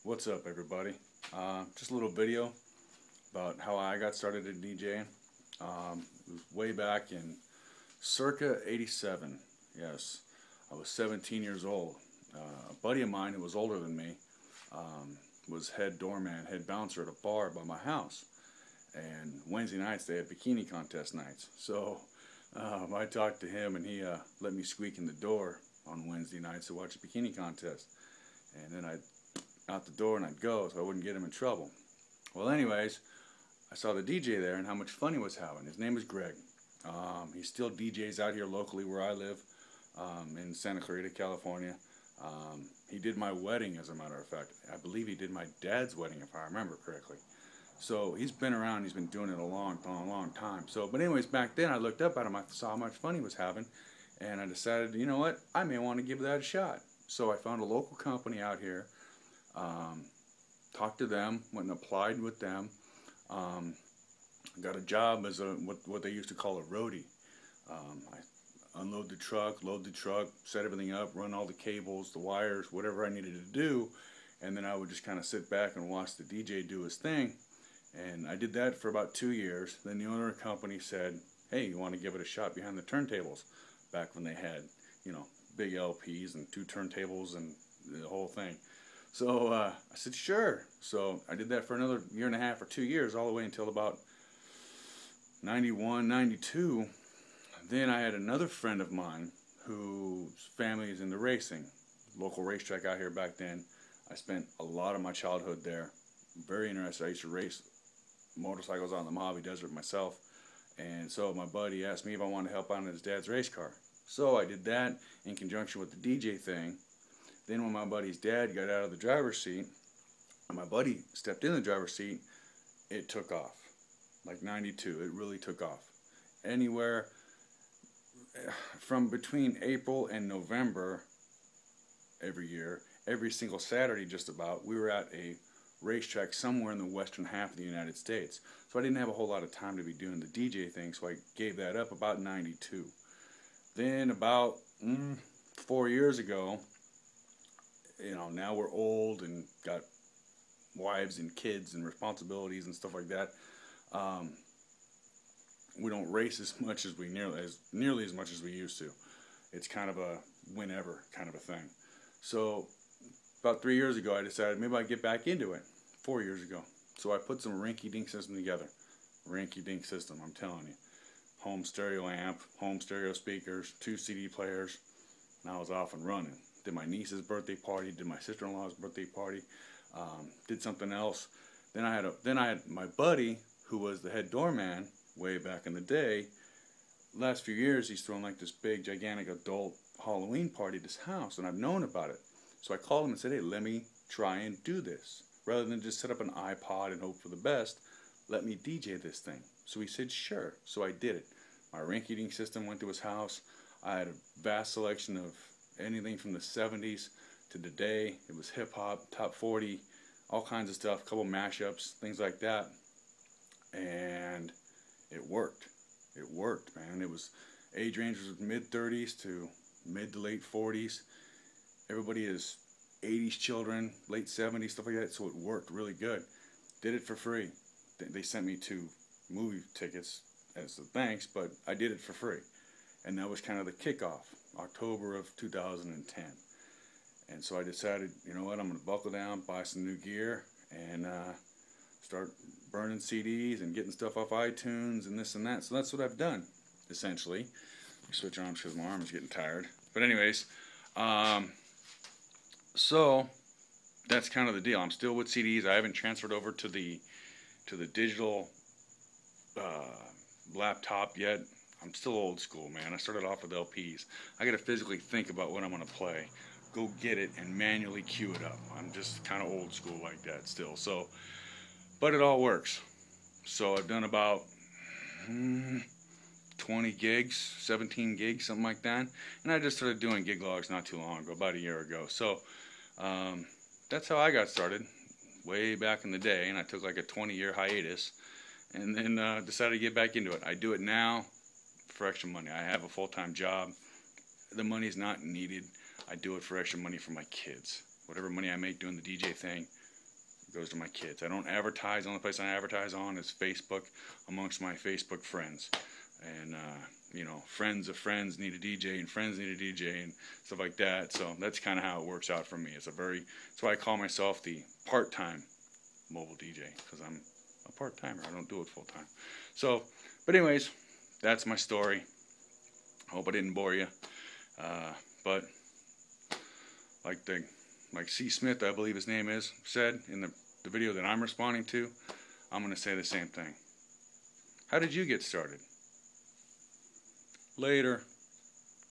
What's up, everybody? Just a little video about how I got started at DJing. It was way back in circa '87. Yes, I was 17 years old. A buddy of mine who was older than me was head doorman, head bouncer at a bar by my house. And Wednesday nights they had bikini contest nights. So I talked to him, and he let me squeak in the door on Wednesday nights to watch a bikini contest. And then I'd out the door and I'd go so I wouldn't get him in trouble. Well, anyways, I saw the DJ there and how much fun he was having. His name is Greg. He still DJs out here locally where I live, in Santa Clarita, California. He did my wedding, as a matter of fact. I believe he did my dad's wedding, if I remember correctly. So he's been around. He's been doing it a long time. So, but anyways, back then I looked up at him. I saw how much fun he was having, and I decided, you know what, I may want to give that a shot. So I found a local company out here. Talked to them, went and applied with them. Got a job as what they used to call a roadie. I unload the truck, load the truck, set everything up, run all the cables, the wires, whatever I needed to do, and then I would just kind of sit back and watch the DJ do his thing. And I did that for about 2 years. Then the owner of the company said, "Hey, you want to give it a shot behind the turntables?" Back when they had, big LPs and 2 turntables and the whole thing. So I said, sure. So I did that for another year and a half or 2 years, all the way until about 91, 92. Then I had another friend of mine whose family is in the racing, local racetrack out here back then. I spent a lot of my childhood there. Very interested. I used to race motorcycles out in the Mojave Desert myself. And so my buddy asked me if I wanted to help out on his dad's race car. So I did that in conjunction with the DJ thing. Then when my buddy's dad got out of the driver's seat, and my buddy stepped in the driver's seat, it took off. Like 92, it really took off. Anywhere from between April and November every year, every single Saturday just about, we were at a racetrack somewhere in the western half of the United States. So I didn't have a whole lot of time to be doing the DJ thing, so I gave that up about 92. Then about 4 years ago, now we're old and got wives and kids and responsibilities and stuff like that. We don't race as much as nearly as much as we used to. It's kind of a whenever kind of a thing. So about 3 years ago, I decided maybe I'd get back into it. 4 years ago. So I put some rinky-dink system together. Rinky-dink system, I'm telling you. Home stereo amp, home stereo speakers, 2 CD players, and I was off and running. Did my niece's birthday party, did my sister-in-law's birthday party, did something else. Then I had my buddy who was the head doorman way back in the day. Last few years he's thrown like this big gigantic adult Halloween party at his house, and I've known about it. So I called him and said, "Hey, let me try and do this. Rather than just set up an iPod and hope for the best, let me DJ this thing." So he said, sure. So I did it. My rinky-dink system went to his house. I had a vast selection of anything from the 70s to today. It was hip-hop, top 40, all kinds of stuff, a couple mashups, things like that. And it worked. It worked, man. It was age range was mid-30s to mid to late 40s. Everybody is 80s children, late 70s, stuff like that, so it worked really good. Did it for free. They sent me 2 movie tickets as a thanks, but I did it for free. And that was kind of the kickoff, October of 2010. And so I decided, you know what, I'm going to buckle down, buy some new gear, and start burning CDs and getting stuff off iTunes and this and that. So that's what I've done, essentially. Let me switch arms because my arm is getting tired. But anyways, so that's kind of the deal. I'm still with CDs. I haven't transferred over to the digital laptop yet. I'm still old school, man. I started off with LPs. I got to physically think about what I'm going to play, go get it, and manually cue it up. I'm just kind of old school like that still. So, but it all works. So I've done about 20 gigs, 17 gigs, something like that. And I just started doing gig logs not too long ago, about a year ago. So that's how I got started way back in the day. And I took like a 20-year hiatus and then decided to get back into it. I do it now for extra money. I have a full-time job. The money's not needed. I do it for extra money for my kids. Whatever money I make doing the DJ thing, Those are my kids. I don't advertise. The only place I advertise on is Facebook, amongst my Facebook friends. And, you know, friends of friends need a DJ, and friends need a DJ, and stuff like that. So that's kind of how it works out for me. That's why I call myself the part-time mobile DJ, because I'm a part-timer. I don't do it full-time. So, but anyways, that's my story. I hope I didn't bore you. But like C. Smith, I believe his name is, said in the video that I'm responding to, I'm going to say the same thing. How did you get started? Later.